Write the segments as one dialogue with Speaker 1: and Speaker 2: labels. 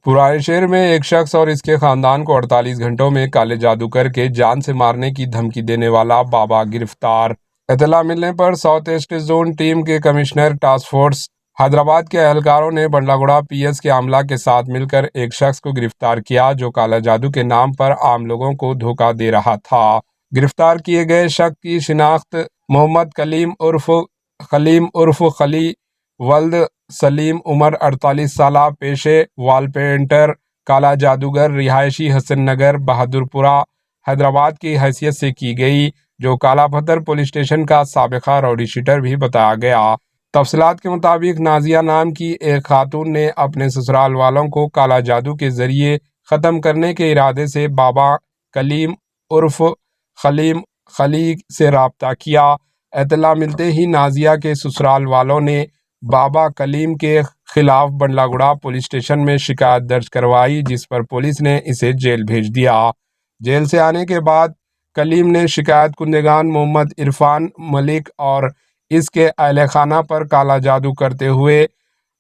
Speaker 1: पुराने शहर में एक शख्स और इसके खानदान को 48 घंटों में काले जादू करके जान से मारने की धमकी देने वाला बाबा गिरफ्तार। इत्तला मिलने पर साउथ ईस्ट जोन टीम के कमिश्नर टास्क फोर्स हैदराबाद के एहलकारों ने बंडलागुड़ा पीएस के आमला के साथ मिलकर एक शख्स को गिरफ्तार किया जो काला जादू के नाम पर आम लोगों को धोखा दे रहा था। गिरफ्तार किए गए शख्स की शिनाख्त मोहम्मद कलीम उर्फ खली वल्द सलीम उम्र 48 साल, पेशे वॉल पेंटर, काला जादूगर, रिहायशी हसन नगर बहादुरपुरा हैदराबाद की हैसियत से की गई, जो काला पत्थर पुलिस स्टेशन का साबिका राउडी शीटर भी बताया गया। तफसीलात के मुताबिक नाजिया नाम की एक खातून ने अपने ससुराल वालों को काला जादू के जरिए ख़त्म करने के इरादे से बाबा कलीम उर्फ खलीम खली से रब्ता किया। इत्तला मिलते ही नाजिया के ससुराल वालों ने बाबा कलीम के खिलाफ बंडलागुड़ा पुलिस स्टेशन में शिकायत दर्ज करवाई, जिस पर पुलिस ने इसे जेल भेज दिया। जेल से आने के बाद कलीम ने शिकायत कुंदगान मोहम्मद इरफान मलिक और इसके अहल खाना पर काला जादू करते हुए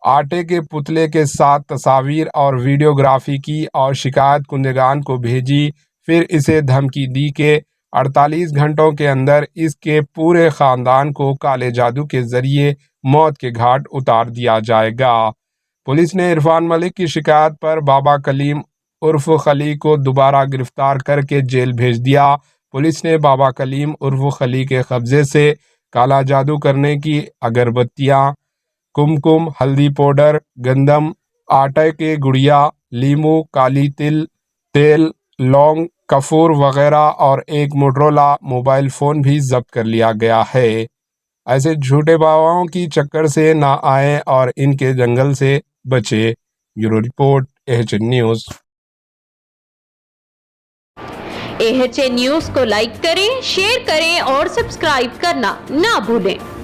Speaker 1: आटे के पुतले के साथ तस्वीर और वीडियोग्राफी की और शिकायत कुंदगान को भेजी। फिर इसे धमकी दी कि 48 घंटों के अंदर इसके पूरे ख़ानदान को काले जादू के ज़रिए मौत के घाट उतार दिया जाएगा। पुलिस ने इरफान मलिक की शिकायत पर बाबा कलीम उर्फ खली को दोबारा गिरफ्तार करके जेल भेज दिया। पुलिस ने बाबा कलीम उर्फ खली के कब्जे से काला जादू करने की अगरबत्तियाँ, कुमकुम, हल्दी पाउडर, गंदम, आटे के गुड़िया, लीमू, काली तेल, लौंग, कपूर वगैरह और एक मोटरोला मोबाइल फ़ोन भी जब्त कर लिया गया है। ऐसे झूठे बाबाओं की चक्कर से ना आए और इनके जंगल से बचे। Bureau report, AHN news.
Speaker 2: AHN news को लाइक करें, शेयर करें और सब्सक्राइब करना ना भूलें।